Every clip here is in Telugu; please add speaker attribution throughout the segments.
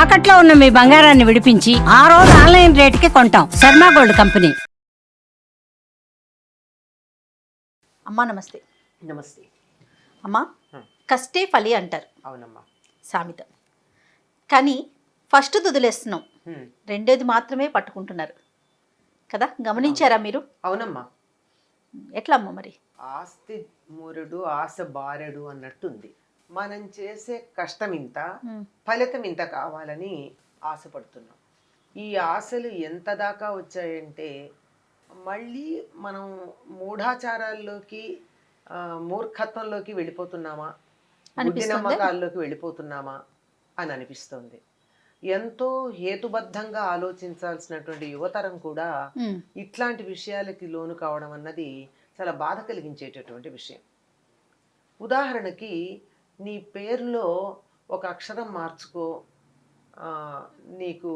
Speaker 1: తాకట్లో ఉన్న మీ బంగారాన్ని విడిపించి ఆ రోజు ఆన్లైన్ రేటుకి కొంటాం. Sharma gold company.
Speaker 2: అమ్మా నమస్తే.
Speaker 3: నమస్తే
Speaker 2: అమ్మా, కష్టే ఫలి అంటారు.
Speaker 3: అవునమ్మా.
Speaker 2: సామెత. కానీ ఫస్ట్ వదిలేస్తున్నాం, రెండోది మాత్రమే పట్టుకుంటున్నారు కదా, గమనించారా మీరు?
Speaker 3: అవునమ్మా.
Speaker 2: ఎట్లా అమ్మ మరి?
Speaker 3: ఆస్తి మూరుడు ఆశ బారెడు అన్నట్టుంది. మనం చేసే కష్టం ఇంత, ఫలితం ఇంత కావాలని ఆశపడుతున్నాం. ఈ ఆశలు ఎంత దాకా వచ్చాయంటే మళ్ళీ మనం మూఢాచారాల్లోకి మూర్ఖత్వంలోకి వెళ్ళిపోతున్నామా, బుద్ధి నమ్మకాల్లోకి వెళ్ళిపోతున్నామా అని అనిపిస్తుంది. ఎంతో హేతుబద్ధంగా ఆలోచించాల్సినటువంటి యువతరం కూడా ఇట్లాంటి విషయాలకి లోను కావడం అన్నది చాలా బాధ కలిగించేటటువంటి విషయం. ఉదాహరణకి నీ పేరులో ఒక అక్షరం మార్చుకో, నీకు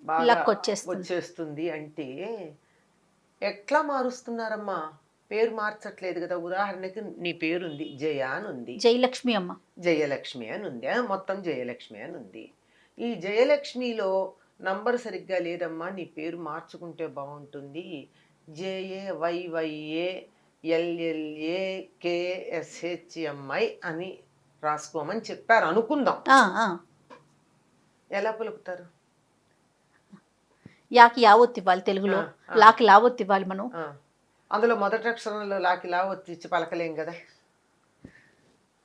Speaker 3: బాగా వచ్చేస్తుంది అంటే ఎట్లా మారుస్తున్నారమ్మా? పేరు మార్చట్లేదు కదా. ఉదాహరణకి నీ పేరుంది జయ అని ఉంది,
Speaker 2: జయలక్ష్మి అమ్మ, జయలక్ష్మి
Speaker 3: అని ఉంది, మొత్తం జయలక్ష్మి అని ఉంది. ఈ జయలక్ష్మిలో నంబర్ సరిగ్గా లేదమ్మా, నీ పేరు మార్చుకుంటే బాగుంటుంది, JAYYA LLA KSHMI అని రాసుకోమని చెప్పారు అనుకుందాం. ఎలా పలుకుతారు?
Speaker 2: యాకి యావత్తు ఇవ్వాలి, తెలుగులో లాకి లావత్తు ఇవ్వాలి. మనం
Speaker 3: అందులో మొదటి అక్షరంలో లాకి లావత్తు ఇచ్చి పలకలేం కదా,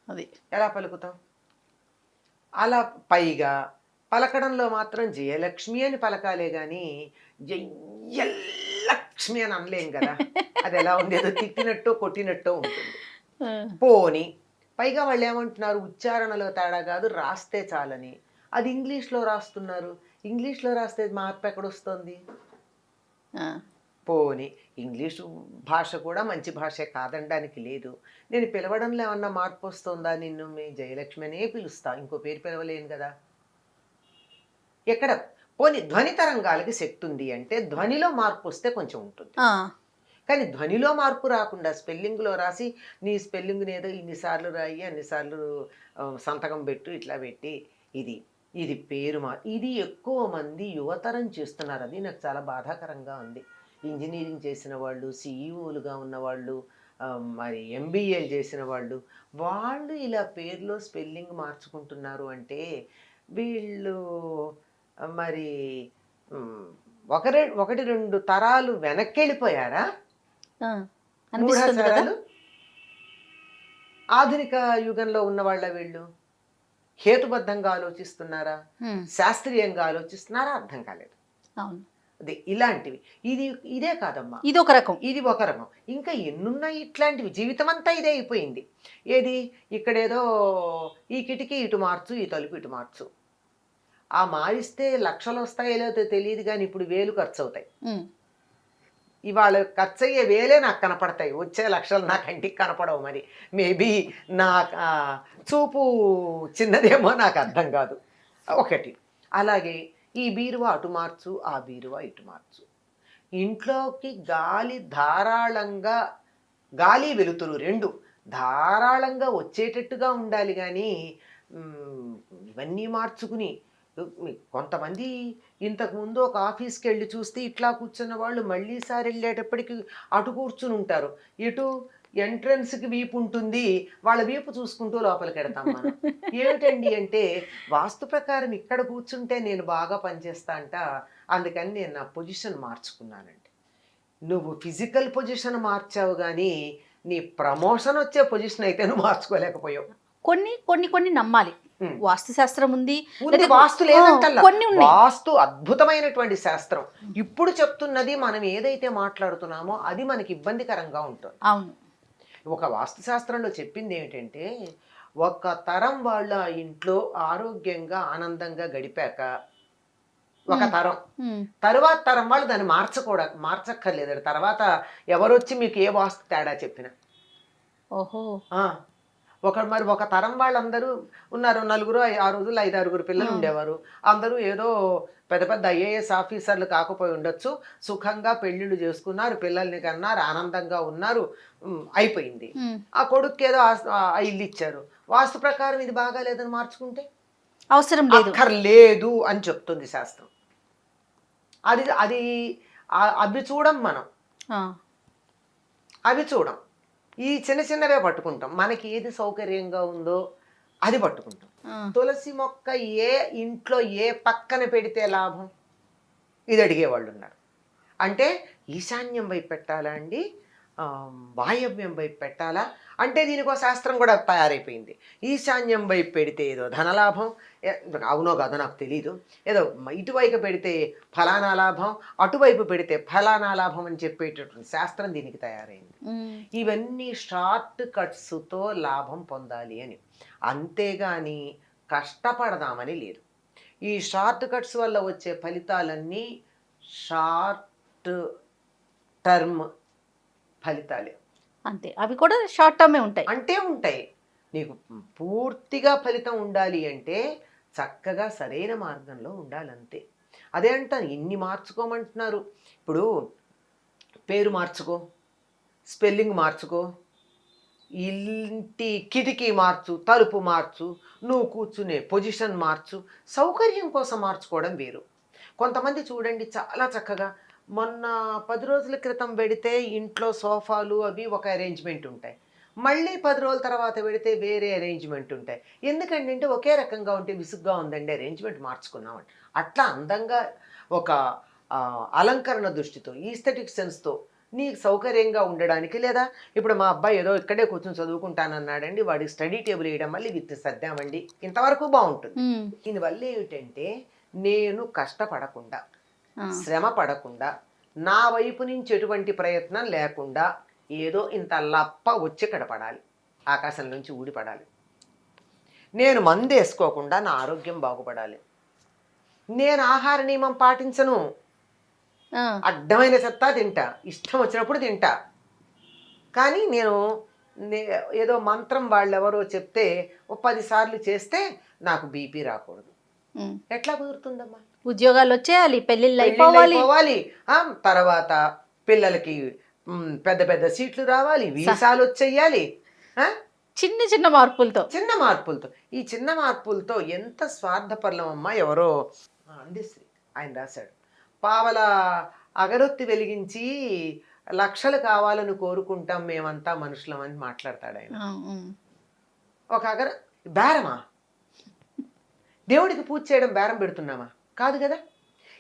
Speaker 2: అది
Speaker 3: ఎలా పలుకుతాం? అలా పైగా పలకడంలో మాత్రం జయలక్ష్మి అని పలకాలే గాని జయలక్ష్మి అని అనలేం కదా. అది ఎలా ఉంది, ఏదో తిట్టినట్టో కొట్టినట్టో ఉంటుంది. పోని పైగా వాళ్ళు ఏమంటున్నారు, ఉచ్చారణలో తేడా కాదు రాస్తే చాలని. అది ఇంగ్లీష్లో రాస్తున్నారు. ఇంగ్లీష్లో రాస్తే మార్పు ఎక్కడొస్తుంది? పోని ఇంగ్లీషు భాష కూడా మంచి భాషే కాదనడానికి లేదు. నేను పిలవడంలో ఏమన్నా మార్పు వస్తుందా? నిన్ను మీ జయలక్ష్మి అనే పిలుస్తా, ఇంకో పేరు పిలవలేను కదా. ఎక్కడ పోని ధ్వని తరంగాలకి శక్తి ఉంది అంటే ధ్వనిలో మార్పు వస్తే కొంచెం ఉంటుంది. కానీ ధ్వనిలో మార్పు రాకుండా స్పెల్లింగ్లో రాసి నీ స్పెల్లింగ్ని ఏదో ఇన్నిసార్లు రాయి, అన్నిసార్లు సంతకం పెట్టు, ఇట్లా పెట్టి ఇది పేరు ఇది ఎక్కువ మంది యువతరం చేస్తున్నారు. అది నాకు చాలా బాధాకరంగా ఉంది. ఇంజనీరింగ్ చేసిన వాళ్ళు, CEOలుగా ఉన్నవాళ్ళు, మరి MBAలు చేసిన వాళ్ళు ఇలా పేరులో స్పెల్లింగ్ మార్చుకుంటున్నారు అంటే వీళ్ళు మరి ఒకటి రెండు తరాలు వెనక్కి వెళ్ళిపోయారా? మూఢాచారాలు ఆధునిక యుగంలో ఉన్న వాళ్ళ వీళ్ళు హేతుబద్ధంగా ఆలోచిస్తున్నారా, శాస్త్రీయంగా ఆలోచిస్తున్నారా? అర్థం కాలేదు. అదే ఇలాంటివి. ఇదే కాదమ్మా, ఇది ఒక రకం. ఇంకా ఎన్నున్నాయి ఇట్లాంటివి. జీవితం అంతా ఇదే అయిపోయింది. ఏది, ఇక్కడేదో ఈ కిటికీ ఇటు మార్చు, ఈ తలుపు ఇటు మార్చు. ఆ మారిస్తే లక్షలు వస్తాయో లేదో తెలియదు, కానీ ఇప్పుడు 1000 ఖర్చు అవుతాయి. ఇవాళ ఖర్చు అయ్యే 1000 నాకు కనపడతాయి, వచ్చే లక్షలు నా కంటికి కనపడవు. మరి మేబీ నా చూపు చిన్నదేమో, నాకు అర్థం కాదు. ఒకటి. అలాగే ఈ బీరువా అటు మార్చు, ఆ బీరువా ఇటు మార్చు. ఇంట్లోకి ధారాళంగా గాలి వెలుతురు రెండు ధారాళంగా వచ్చేటట్టుగా ఉండాలి. కానీ ఇవన్నీ మార్చుకుని కొంతమంది ఇంతకుముందు ఒక ఆఫీస్కి వెళ్ళి చూస్తే ఇట్లా కూర్చున్న వాళ్ళు మళ్ళీ సారి వెళ్ళేటప్పటికి అటు కూర్చుని ఉంటారు. ఇటు ఎంట్రన్స్కి వీపు ఉంటుంది, వాళ్ళ వీపు చూసుకుంటూ లోపలికి వెడతాం మనం. ఏమిటండి అంటే వాస్తు ప్రకారం ఇక్కడ కూర్చుంటే నేను బాగా పనిచేస్తా అంట, అందుకని నేను నా పొజిషన్ మార్చుకున్నానండి. నువ్వు ఫిజికల్ పొజిషన్ మార్చావు కానీ నీ ప్రమోషన్ వచ్చే పొజిషన్ అయితే నువ్వు మార్చుకోలేకపోయావు.
Speaker 2: కొన్ని నమ్మాలి. వాస్తు శాస్త్రం ఉంది,
Speaker 3: వాస్తు లేదంటల్లా. వాస్తు అద్భుతమైనటువంటి శాస్త్రం. ఇప్పుడు చెప్తున్నది మనం ఏదైతే మాట్లాడుతున్నామో అది మనకి ఇబ్బందికరంగా ఉంటుంది.
Speaker 2: అవును.
Speaker 3: ఒక వాస్తు శాస్త్రంలో చెప్పింది ఏమిటంటే, ఒక తరం వాళ్ళ ఇంట్లో ఆరోగ్యంగా ఆనందంగా గడిపాక ఒక తరం, తరువాత తరం వాళ్ళు దాన్ని మార్చక్కర్లేదు. తర్వాత ఎవరొచ్చి మీకు ఏ వాస్తు తేడా చెప్పినా, ఒక తరం వాళ్ళందరూ ఉన్నారు. 4 ఆ రోజుల్లో 5-6 పిల్లలు ఉండేవారు. అందరూ ఏదో పెద్ద పెద్ద IAS ఆఫీసర్లు కాకపోయి ఉండొచ్చు, సుఖంగా పెళ్లిళ్ళు చేసుకున్నారు, పిల్లల్ని కన్నారు, ఆనందంగా ఉన్నారు, అయిపోయింది. ఆ కొడుకు ఏదో ఇల్లు ఇచ్చారు, వాస్తు ప్రకారం ఇది బాగా లేదని మార్చుకుంటే
Speaker 2: అవసరం లేదు.
Speaker 3: అక్కర్లేదు అని చెప్తుంది శాస్త్రం. అది అది అవి చూడం మనం,
Speaker 2: ఆ,
Speaker 3: అవి చూడం. ఈ చిన్న చిన్నవే పట్టుకుంటాం. మనకి ఏది సౌకర్యంగా ఉందో అది పట్టుకుంటాం.
Speaker 2: ఆ.
Speaker 3: తులసి మొక్క ఏ ఇంట్లో ఏ పక్కన పెడితే లాభం, ఇది అడిగేవాళ్ళు ఉన్నారు. అంటే ఈశాన్యం వైపు పెట్టాలా అండి, వాయవ్యం వైపు పెట్టాలా అంటే దీనికి ఒక శాస్త్రం కూడా తయారైపోయింది. ఈశాన్యం వైపు పెడితే ఏదో ధనలాభం, అవునో కాదో నాకు తెలీదు, ఏదో ఇటువైపు పెడితే ఫలానా లాభం, అటువైపు పెడితే ఫలానా లాభం అని చెప్పేటటువంటి శాస్త్రం దీనికి తయారైంది. ఇవన్నీ షార్ట్ కట్స్తో లాభం పొందాలి అని, అంతేగాని కష్టపడదామని లేదు. ఈ షార్ట్ కట్స్ వల్ల వచ్చే ఫలితాలన్నీ షార్ట్ టర్మ్ ఫలితాలే,
Speaker 2: అంతే. అవి కూడా షార్ట్ టర్మే ఉంటాయి.
Speaker 3: అంటే ఉంటాయి. నీకు పూర్తిగా ఫలితం ఉండాలి అంటే చక్కగా సరైన మార్గంలో ఉండాలంతే. అదే అంటాను, ఇన్ని మార్చుకోమంటున్నారు. ఇప్పుడు పేరు మార్చుకో, స్పెల్లింగ్ మార్చుకో, ఇంటి కిటికీ మార్చు, తలుపు మార్చు, నువ్వు కూర్చునే పొజిషన్ మార్చు, సౌకర్యం కోసం మార్చుకోవడం వేరు. కొంతమంది చూడండి చాలా చక్కగా, మొన్న 10 రోజుల క్రితం పెడితే ఇంట్లో సోఫాలు అవి ఒక అరేంజ్మెంట్ ఉంటాయి, మళ్ళీ 10 రోజుల తర్వాత పెడితే వేరే అరేంజ్మెంట్ ఉంటాయి. ఎందుకంటే ఒకే రకంగా ఉంటే విసుగ్గా ఉందండి, అరేంజ్మెంట్ మార్చుకున్నామండి. అట్లా అందంగా ఒక అలంకరణ దృష్టితో, ఈస్థెటిక్ సెన్స్తో నీకు సౌకర్యంగా ఉండడానికి, లేదా ఇప్పుడు మా అబ్బాయి ఏదో ఇక్కడే కూర్చొని చదువుకుంటానన్నాడండి, వాడికి స్టడీ టేబుల్ వేయడం మళ్ళీ విత్ సర్దామండి, ఇంతవరకు బాగుంటుంది. దీనివల్ల ఏమిటంటే నేను కష్టపడకుండా, శ్రమ పడకుండా, నా వైపు నుంచి ఎటువంటి ప్రయత్నం లేకుండా ఏదో ఇంత లప్ప వచ్చి కడపడాలి, ఆకాశం నుంచి ఊడిపడాలి. నేను మందు వేసుకోకుండా నా ఆరోగ్యం బాగుపడాలి. నేను ఆహార నియమం పాటించను, అడ్డమైన చెత్త తింటా, ఇష్టం వచ్చినప్పుడు తింటా. కానీ నేను ఏదో మంత్రం వాళ్ళు ఎవరో చెప్తే ఓ 10 సార్లు చేస్తే నాకు బీపీ రాకూడదు. ఎట్లా కుదురుతుందమ్మా?
Speaker 2: ఉద్యోగాలు వచ్చేయాలి, పెళ్ళిళ్ళు అయిపోవాలి,
Speaker 3: తర్వాత పిల్లలకి పెద్ద పెద్ద సీట్లు రావాలి, వీసాలు వచ్చేయాలి.
Speaker 2: చిన్న చిన్న మార్పులతో
Speaker 3: ఈ చిన్న మార్పులతో ఎంత స్వార్థపరులం అమ్మా. ఎవరో అందిశ్రీ ఆయన రాశాడు, పావల అగరొత్తి వెలిగించి లక్షలు కావాలని కోరుకుంటాం మేమంతా మనుషులం అని మాట్లాడతాడు ఆయన. ఒక బేరమా? దేవుడికి పూజ చేయడం బేరం పెడుతున్నామా? కాదు కదా.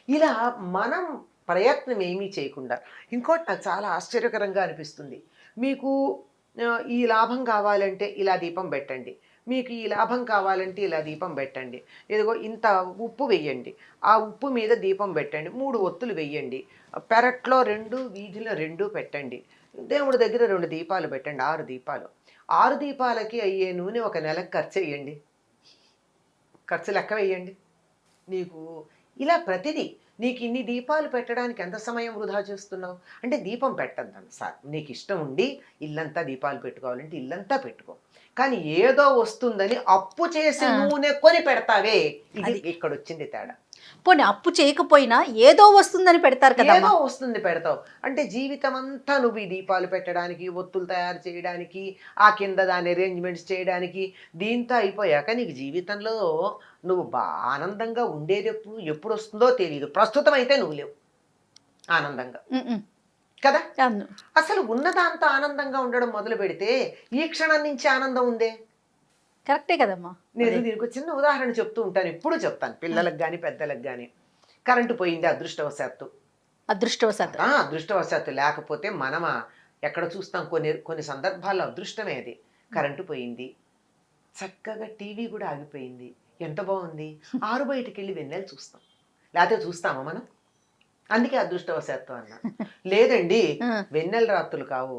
Speaker 3: ఇలా మనం ప్రయత్నం ఏమీ చేయకుండా, ఇంకోటి నాకు చాలా ఆశ్చర్యకరంగా అనిపిస్తుంది, మీకు ఈ లాభం కావాలంటే ఇలా దీపం పెట్టండి, మీకు ఈ లాభం కావాలంటే ఇలా దీపం పెట్టండి, ఏదో ఇంత ఉప్పు వేయండి, ఆ ఉప్పు మీద దీపం పెట్టండి, 3 ఒత్తులు వేయండి, పెరట్లో 2, వీధిలో 2 పెట్టండి, దేవుడి దగ్గర 2 దీపాలు పెట్టండి, 6 దీపాలు. 6 దీపాలకి అయ్యే నూనె ఒక నెలకు ఖర్చు వేయండి, ఖర్చు లెక్క వేయండి. నీకు ఇలా ప్రతిదీ, నీకు ఇన్ని దీపాలు పెట్టడానికి ఎంత సమయం వృధా చేస్తున్నావు అంటే, దీపం పెట్టద్దాం సార్, నీకు ఇష్టం ఉండి ఇల్లంతా దీపాలు పెట్టుకోవాలంటే ఇల్లంతా పెట్టుకో, కానీ ఏదో వస్తుందని అప్పు చేసి నూనె కొని పెడతావే, ఇది ఇక్కడ వచ్చింది తేడా.
Speaker 2: పోనీ అప్పు చేయకపోయినా ఏదో వస్తుందని పెడతారు కదా,
Speaker 3: ఏదో వస్తుంది పెడతావు అంటే, జీవితం అంతా నువ్వు ఈ దీపాలు పెట్టడానికి, ఒత్తులు తయారు చేయడానికి, ఆ కింద దాని అరేంజ్మెంట్స్ చేయడానికి, దీంతో అయిపోయాక నీకు జీవితంలో నువ్వు ఆనందంగా ఉండేది ఎప్పుడు వస్తుందో తెలియదు. ప్రస్తుతం అయితే నువ్వు లేవు ఆనందంగా కదా. అసలు ఉన్నదాంతో ఆనందంగా ఉండడం మొదలు పెడితే ఈ క్షణం నుంచి ఆనందం ఉందే.
Speaker 2: కరెక్టే కదమ్మా.
Speaker 3: నేను దీనికి చిన్న ఉదాహరణ చెప్తూ ఉంటాను, ఎప్పుడు చెప్తాను పిల్లలకు కానీ పెద్దలకు కానీ. కరెంటు పోయింది అదృష్టవశాత్తు, లేకపోతే మనమా ఎక్కడ చూస్తాం, కొన్ని సందర్భాల్లో అదృష్టమే అది. కరెంటు పోయింది, చక్కగా టీవీ కూడా ఆగిపోయింది, ఎంత బాగుంది, ఆరు బయటికి వెళ్ళి వెన్నెలు చూస్తాం, లేకపోతే చూస్తామా మనం? అందుకే అదృష్టవశాత్తు అన్నా. లేదండి, వెన్నెల రాత్రులు కావు,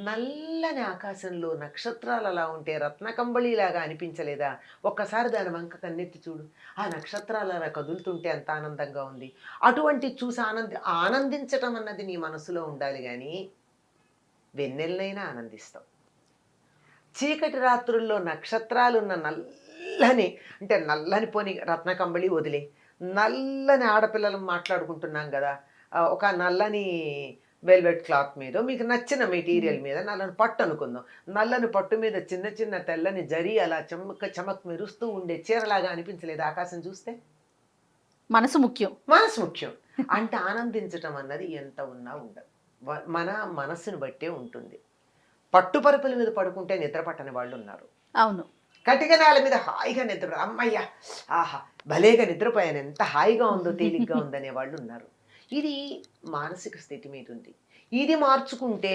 Speaker 3: నల్లని ఆకాశంలో నక్షత్రాలు అలా ఉంటే రత్నకంబళిలాగా అనిపించలేదా? ఒక్కసారి దాని వంక కన్నెత్తి చూడు, ఆ నక్షత్రాలు అలా కదులుతుంటే ఎంత ఆనందంగా ఉంది. అటువంటి చూసి ఆనందించటం అన్నది నీ మనసులో ఉండాలి, కానీ వెన్నెలనైనా ఆనందిస్తావు. చీకటి రాత్రుల్లో నక్షత్రాలున్న నల్లని పోని రత్నకంబళి వదిలే, నల్లని ఆడపిల్లలు మాట్లాడుకుంటున్నాం కదా, ఒక నల్లని వెల్వెట్ క్లాత్ మీద మీకు నచ్చిన మెటీరియల్ మీద నల్లని పట్టు అనుకుందాం, నల్లని పట్టు మీద చిన్న చిన్న తెల్లని జరి అలా చమక్ మెరుస్తూ ఉండే చీరలాగా అనిపించలేదు ఆకాశం చూస్తే?
Speaker 2: మనసు ముఖ్యం.
Speaker 3: మనసు ముఖ్యం. అంటే ఆనందించటం అన్నది ఎంత ఉన్నా ఉండదు, మన మనసును బట్టే ఉంటుంది. పట్టుపరుపుల మీద పడుకుంటే నిద్ర పట్టని వాళ్ళు ఉన్నారు.
Speaker 2: అవును.
Speaker 3: కటిక నేల మీద హాయిగా నిద్ర, అమ్మయ్యా ఆహా భలేగా నిద్రపోయాను, ఎంత హాయిగా ఉందో తేలిగ్గా ఉందనే వాళ్ళు ఉన్నారు. ఇది మానసిక స్థితి మీద ఉంది. ఇది మార్చుకుంటే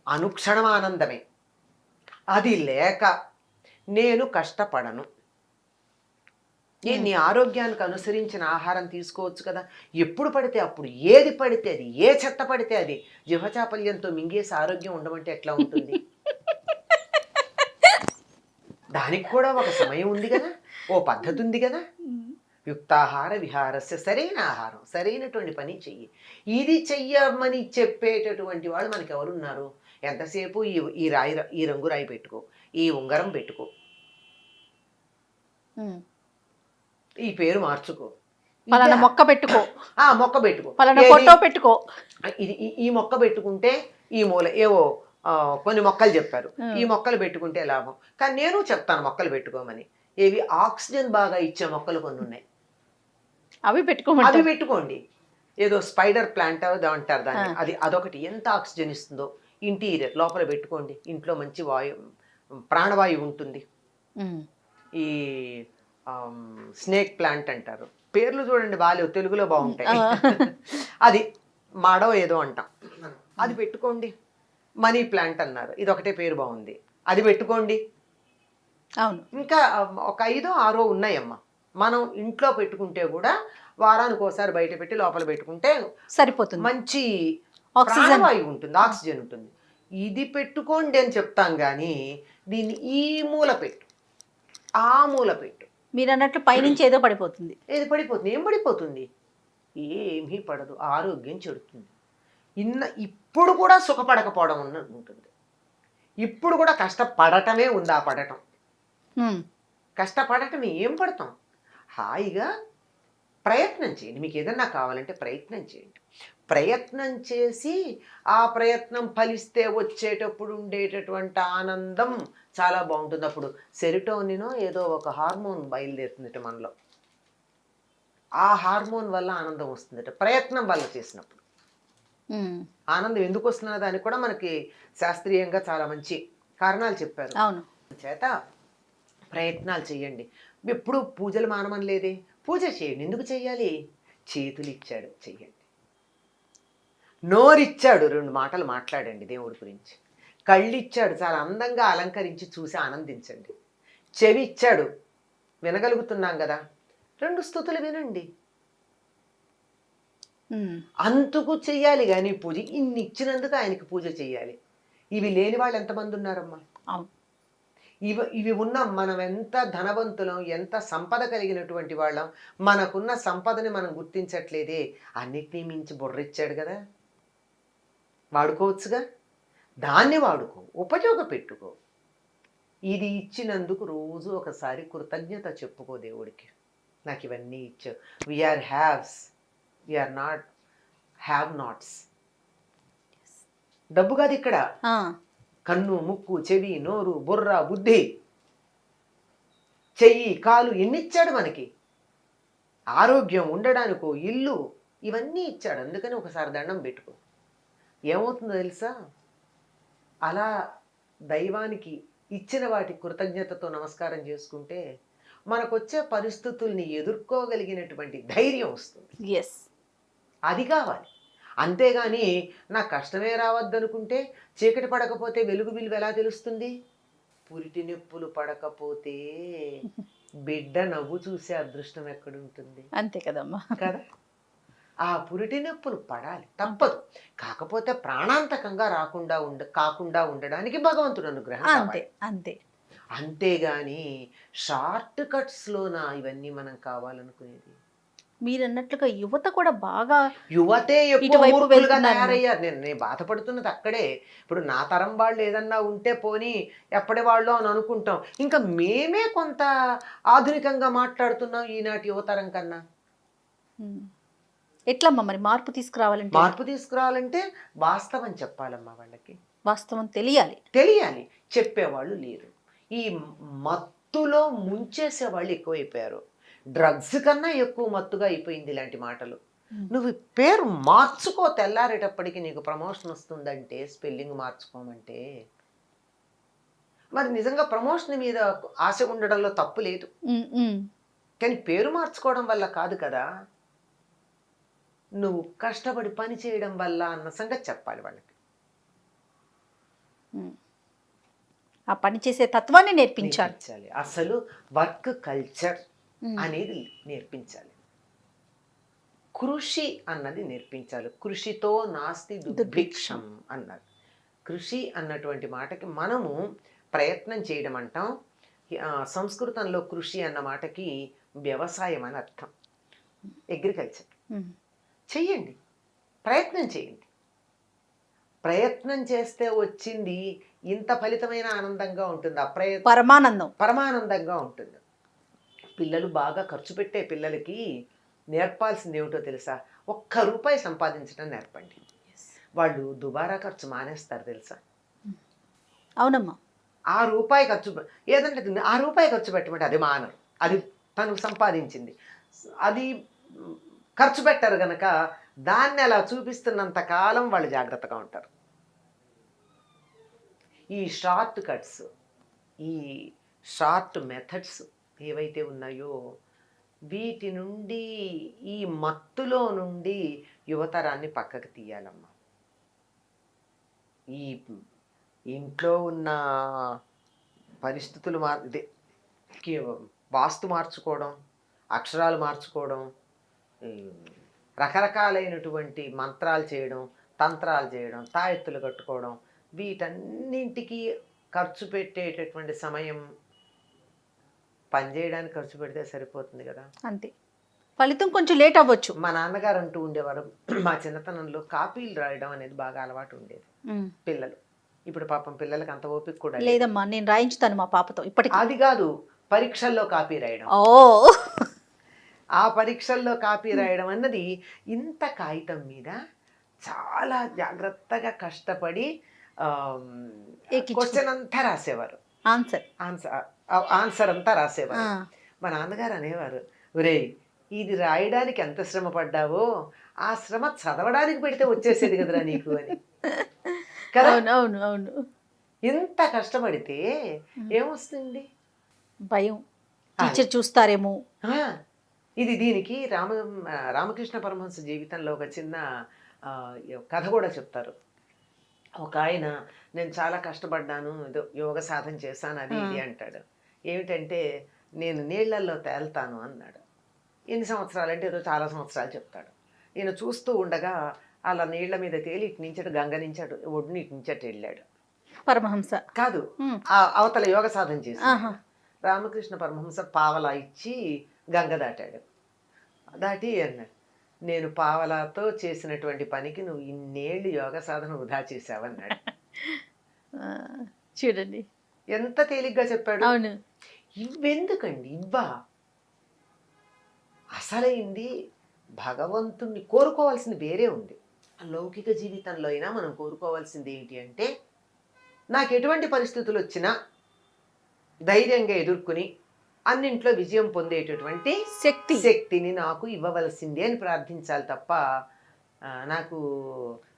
Speaker 3: అనుక్షణం ఆనందమే. అది లేక నేను కష్టపడను, నీ ఆరోగ్యానికి అనుసరించిన ఆహారం తీసుకోవచ్చు కదా, ఎప్పుడు పడితే అప్పుడు ఏది పడితే అది, ఏ చెత్త పడితే అది జిహ్వచాపల్యంతో మింగేసి ఆరోగ్యం ఉండమంటే ఎట్లా ఉంటుంది? దానికి కూడా ఒక సమయం ఉంది కదా, ఓ పద్ధతి ఉంది కదా. యుక్తాహార విహారస్య, సరైన ఆహారం, సరైనటువంటి పని చెయ్యి. ఇది చెయ్యమని చెప్పేటటువంటి వాళ్ళు మనకి ఎవరున్నారు? ఎంతసేపు ఈ రంగు రాయి పెట్టుకో, ఈ ఉంగరం పెట్టుకో, ఈ పేరు మార్చుకో,
Speaker 2: పలానా మొక్క పెట్టుకో,
Speaker 3: మొక్క పెట్టుకో,
Speaker 2: పలానా ఫోటో పెట్టుకో,
Speaker 3: ఈ మొక్క పెట్టుకుంటే ఈ మూల ఏవో కొన్ని మొక్కలు చెప్పారు, ఈ మొక్కలు పెట్టుకుంటే లాభం. కానీ నేను చెప్తాను మొక్కలు పెట్టుకోమని. ఏవి ఆక్సిజన్ బాగా ఇచ్చే మొక్కలు కొన్ని ఉన్నాయి,
Speaker 2: అవి
Speaker 3: పెట్టుకోండి. ఏదో స్పైడర్ ప్లాంట్ అంటారు దాన్ని, అదొకటి ఎంత ఆక్సిజన్ ఇస్తుందో. ఇంటీరియర్ లోపల పెట్టుకోండి, ఇంట్లో మంచి ప్రాణవాయువు ఉంటుంది. ఈ స్నేక్ ప్లాంట్ అంటారు, పేర్లు చూడండి బాగాలేవు, తెలుగులో బాగుంటాయి. అది మాడవ ఏదో అంటాం, అది పెట్టుకోండి. మనీ ప్లాంట్ అన్నారు, ఇది ఒకటే పేరు బాగుంది, అది పెట్టుకోండి.
Speaker 2: అవును.
Speaker 3: ఇంకా ఒక 5 6 ఉన్నాయమ్మా. మనం ఇంట్లో పెట్టుకుంటే కూడా వారానికి ఒకసారి బయట పెట్టి లోపల పెట్టుకుంటే
Speaker 2: సరిపోతుంది,
Speaker 3: మంచి
Speaker 2: ఆక్సిజన్
Speaker 3: వాయువు ఉంటుంది, ఆక్సిజన్ ఉంటుంది. ఇది పెట్టుకోండి అని చెప్తాం కానీ దీన్ని ఈ మూల పెట్టు, ఆ మూల పెట్టు.
Speaker 2: మీరు అన్నట్లు పైనుంచి ఏదో పడిపోతుంది.
Speaker 3: ఏది పడిపోతుంది? ఏం పడిపోతుంది? ఏమీ పడదు, ఆరోగ్యం చెడుతుంది. ఇప్పుడు కూడా సుఖపడకపోవడం ఉంటుంది, ఇప్పుడు కూడా కష్టపడటమే ఉంది. ఆ పడటం, కష్టపడటమే, ఏం పడతాం? హాయిగా ప్రయత్నం చేయండి. మీకు ఏదన్నా కావాలంటే ప్రయత్నం చేయండి. ప్రయత్నం చేసి ఆ ప్రయత్నం ఫలిస్తే వచ్చేటప్పుడు ఉండేటటువంటి ఆనందం చాలా బాగుంటుంది. అప్పుడు సెరిటోనినో ఏదో ఒక హార్మోన్ బయలుదేరుతుందట మనలో, ఆ హార్మోన్ వల్ల ఆనందం వస్తుందట. ప్రయత్నం వల్ల చేసినప్పుడు ఆనందం ఎందుకు వస్తున్నదో దానికి కూడా మనకి శాస్త్రీయంగా చాలా మంచి కారణాలు చెప్పారు.
Speaker 2: అవును.
Speaker 3: చేత ప్రయత్నాలు చేయండి. ఎప్పుడు పూజలు మానమని లేదే, పూజ చేయండి. ఎందుకు చెయ్యాలి? చేతులు ఇచ్చాడు, చెయ్యండి. నోరిచ్చాడు, 2 మాటలు మాట్లాడండి దేవుడి గురించి. కళ్ళు ఇచ్చాడు, చాలా అందంగా అలంకరించి చూసి ఆనందించండి. చెవి ఇచ్చాడు, వినగలుగుతున్నాం కదా, 2 స్తుతులు వినండి. అంతకు చెయ్యాలి కానీ పూజ. ఇన్ని ఇచ్చినందుకు ఆయనకి పూజ చెయ్యాలి. ఇవి లేని వాళ్ళు ఎంతమంది ఉన్నారమ్మా? ఇవి ఉన్న మనం ఎంత ధనవంతులం, ఎంత సంపద కలిగినటువంటి వాళ్ళం, మనకున్న సంపదని మనం గుర్తించట్లేదే. అన్నిటినీ మించి బుర్రిచ్చాడు కదా, వాడుకోవచ్చుగా. దాన్ని వాడుకో, ఉపయోగపెట్టుకో. ఇది ఇచ్చినందుకు రోజు ఒకసారి కృతజ్ఞత చెప్పుకో దేవుడికి, నాకు ఇవన్నీ ఇచ్చావు. We are haves, we are not have nots. డబ్బు కాదు ఇక్కడ, కన్ను, ముక్కు, చెవి, నోరు, బుర్ర, బుద్ధి, చెయ్యి, కాలు, ఎన్ని ఇచ్చాడు మనకి. ఆరోగ్యం, ఉండడానికో ఇల్లు, ఇవన్నీ ఇచ్చాడు. అందుకని ఒకసారి దండం పెట్టుకో. ఏమవుతుందో తెలుసా? అలా దైవానికి ఇచ్చిన వాటి కృతజ్ఞతతో నమస్కారం చేసుకుంటే మనకొచ్చే పరిస్థితుల్ని ఎదుర్కోగలిగినటువంటి ధైర్యం వస్తుంది. అది కావాలి. అంతేగాని నాకు కష్టమే రావద్దనుకుంటే, చీకటి పడకపోతే వెలుగు విలువ ఎలా తెలుస్తుంది? పురిటి నొప్పులు పడకపోతే బిడ్డ నవ్వు చూసే అదృష్టం ఎక్కడుంటుంది?
Speaker 2: అంతే కదమ్మా
Speaker 3: కదా. ఆ పురిటి నొప్పులు పడాలి, తప్పదు. కాకపోతే ప్రాణాంతకంగా కాకుండా ఉండడానికి భగవంతుడు అనుగ్రహం.
Speaker 2: అంతే అంతే.
Speaker 3: అంతేగాని షార్ట్ కట్స్లోనా ఇవన్నీ మనం కావాలనుకునేది?
Speaker 2: మీరు అన్నట్లుగా యువత కూడా బాగా,
Speaker 3: యువతే ఎక్కువగా తయారయ్యారు. నేను బాధపడుతున్నది అక్కడే. ఇప్పుడు నా తరం వాళ్ళు ఏదన్నా ఉంటే పోనీ ఎప్పటి వాళ్ళు అని అనుకుంటాం, ఇంకా మేమే కొంత ఆధునికంగా మాట్లాడుతున్నాం ఈనాటి యువతరం కన్నా.
Speaker 2: ఎట్లమ్మా మరి మార్పు తీసుకురావాలంటే?
Speaker 3: మార్పు తీసుకురావాలంటే వాస్తవం చెప్పాలమ్మా వాళ్ళకి.
Speaker 2: వాస్తవం తెలియాలి.
Speaker 3: చెప్పేవాళ్ళు లేరు. ఈ మత్తులో ముంచేసే వాళ్ళు ఎక్కువైపోయారు. డ్రగ్స్ కన్నా ఎక్కువ మత్తుగా అయిపోయింది ఇలాంటి మాటలు. నువ్వు పేరు మార్చుకో, తెల్లారేటప్పటికి నీకు ప్రమోషన్ వస్తుందంటే, స్పెల్లింగ్ మార్చుకోమంటే. మరి నిజంగా ప్రమోషన్ మీద ఆశ ఉండడంలో తప్పు లేదు, కానీ పేరు మార్చుకోవడం వల్ల కాదు కదా. నువ్వు కష్టపడి పని చేయడం వల్ల అన్న సంగతి చెప్పాలి వాళ్ళకి.
Speaker 2: ఆ పని చేసే తత్వాన్ని నేర్పించాలి.
Speaker 3: అసలు వర్క్ కల్చర్ అనేది నేర్పించాలి. కృషి అన్నది నేర్పించాలి. కృషితో నాస్తి దుర్భిక్షం అన్నారు. కృషి అన్నటువంటి మాటకి మనము ప్రయత్నం చేయడం అంటాం. సంస్కృతంలో కృషి అన్న మాటకి వ్యవసాయం అని అర్థం, అగ్రికల్చర్. చెయ్యండి, ప్రయత్నం చేయండి. ప్రయత్నం చేస్తే వచ్చింది ఇంత ఫలితమైన ఆనందంగా ఉంటుంది. పరమానందంగా ఉంటుంది. పిల్లలు బాగా ఖర్చు పెట్టే పిల్లలకి నేర్పాల్సింది ఏమిటో తెలుసా? ₹1 సంపాదించడం నేర్పండి. వాళ్ళు దుబారా ఖర్చు మానేస్తారు తెలుసా?
Speaker 2: అవునమ్మా.
Speaker 3: ₹1 ఖర్చు ఏదంటే ₹1 ఖర్చు పెట్టమంటే అది మానరు. అది తను సంపాదించింది, అది ఖర్చు పెట్టారు గనక దాన్ని అలా చూపిస్తున్నంత కాలం వాళ్ళు జాగ్రత్తగా ఉంటారు. ఈ షార్ట్ కట్స్, ఈ షార్ట్ మెథడ్స్ ఏవైతే ఉన్నాయో వీటి నుండి, ఈ మత్తులో నుండి యువతరాన్ని పక్కకు తీయాలమ్మా. ఈ ఇంట్లో ఉన్న పరిస్థితులు వాస్తు మార్చుకోవడం, అక్షరాలు మార్చుకోవడం, రకరకాలైనటువంటి మంత్రాలు చేయడం, తంత్రాలు చేయడం, తాయెత్తులు కట్టుకోవడం, వీటన్నింటికి ఖర్చు పెట్టేటటువంటి సమయం పని చేయడానికి ఖర్చు పెడితే సరిపోతుంది కదా.
Speaker 2: అంతే, ఫలితం కొంచెం లేట్ అవ్వచ్చు.
Speaker 3: మా నాన్నగారు అంటూ ఉండేవారు, మా చిన్నతనంలో కాపీలు రాయడం అనేది బాగా అలవాటు ఉండేది పిల్లలు. ఇప్పుడు పాపం పిల్లలకి అంత ఓపిక కూడా
Speaker 2: లేదమ్మా. నేను రాయించుతాను మా పాపతో ఇప్పటికి.
Speaker 3: అది కాదు, పరీక్షల్లో కాపీ రాయడం. ఆ పరీక్షల్లో కాపీ రాయడం అన్నది ఇంత కాగితం మీద చాలా జాగ్రత్తగా కష్టపడి క్వశ్చన్ అంతా రాసేవారు, ఆన్సర్ అంతా రాసేవారు. మా నాన్నగారు అనేవారు, ఒరేయ్ ఇది రాయడానికి ఎంత శ్రమ పడ్డావో ఆ శ్రమ చదవడానికి పెడితే వచ్చేసేది కదరా నీకు అని. కదా,
Speaker 2: అవును.
Speaker 3: ఇంత కష్టపడితే ఏమొస్తుంది?
Speaker 2: భయం, టీచర్ చూస్తారేమో.
Speaker 3: ఇది దీనికి రామకృష్ణ పరమహంస జీవితంలో ఒక చిన్న కథ కూడా చెప్తారు. ఒక ఆయన, నేను చాలా కష్టపడ్డాను, ఏదో యోగ సాధన చేశాను, అది ఇది అంటాడు. ఏమిటంటే నేను నీళ్లల్లో తేల్తాను అన్నాడు. ఎన్ని సంవత్సరాలు అంటే ఏదో చాలా సంవత్సరాలు చెప్తాడు. ఈయన చూస్తూ ఉండగా అలా నీళ్ల మీద తేలి ఇటు నుంచడు, గంగ నుంచాడు, ఒడ్డుని ఇటు నుంచట వెళ్ళాడు.
Speaker 2: పరమహంస కాదు,
Speaker 3: అవతల యోగ సాధన చేశాడు. రామకృష్ణ పరమహంస పావలా ఇచ్చి గంగ దాటాడు. దాటి అన్నాడు, నేను పావలాతో చేసినటువంటి పనికి నువ్వు ఇన్నేళ్ళు యోగ సాధన వృధా చేసావన్నాడు.
Speaker 2: చూడండి
Speaker 3: ఎంత తేలిగ్గా చెప్పాడు.
Speaker 2: అవును.
Speaker 3: ఇవ్వెందుకండి, ఇవ్వా అసలైంది భగవంతుణ్ణి కోరుకోవాల్సింది వేరే ఉంది. లౌకిక జీవితంలో అయినా మనం కోరుకోవాల్సింది ఏంటి అంటే, నాకు ఎటువంటి పరిస్థితులు వచ్చినా ధైర్యంగా ఎదుర్కొని అన్నింట్లో విజయం పొందేటటువంటి శక్తిని నాకు ఇవ్వవలసింది అని ప్రార్థించాలి తప్ప, నాకు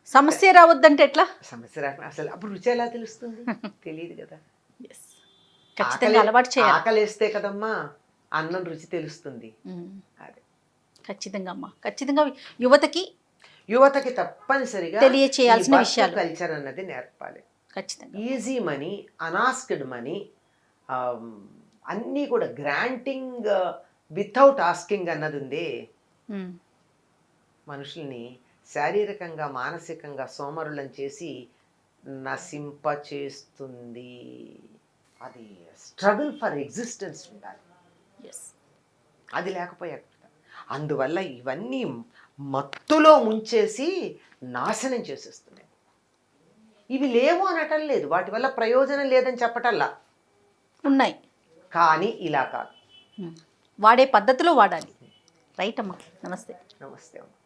Speaker 2: సమస్య రావద్దంటే ఎట్లా?
Speaker 3: సమస్య రా, అసలు అప్పుడు రుచి ఎలా తెలుస్తుంది? తెలియదు కదా. ఆకలేస్తే కదమ్మా అన్నం రుచి తెలుస్తుంది. అదే
Speaker 2: ఖచ్చితంగా అమ్మా, ఖచ్చితంగా యువతకి
Speaker 3: తప్పనిసరిగా
Speaker 2: తెలియచేయాల్సిన విషయాలు,
Speaker 3: కల్చర్ అన్నది నేర్పాలి.
Speaker 2: ఖచ్చితంగా
Speaker 3: ఈజీ మనీ, అనాస్క్డ్ మనీ, అన్నీ కూడా గ్రాంటింగ్ వితౌట్ ఆస్కింగ్ అన్నది ఉంది. మనుషుల్ని శారీరకంగా మానసికంగా సోమరులను చేసి నశింప చేస్తుంది. అది స్ట్రగుల్ ఫర్ ఎగ్జిస్టెన్స్ ఉండాలి, అది లేకపోయా. అందువల్ల ఇవన్నీ మత్తులో ముంచేసి నాశనం చేసేస్తున్నాయి. ఇవి లేవు అనటం లేదు, వాటి వల్ల ప్రయోజనం లేదని చెప్పటల్లా,
Speaker 2: ఉన్నాయి.
Speaker 3: కానీ ఇలా కాదు,
Speaker 2: వాడే పద్ధతిలో వాడాలి. రైట్ అమ్మా. నమస్తే.
Speaker 3: నమస్తే అమ్మా.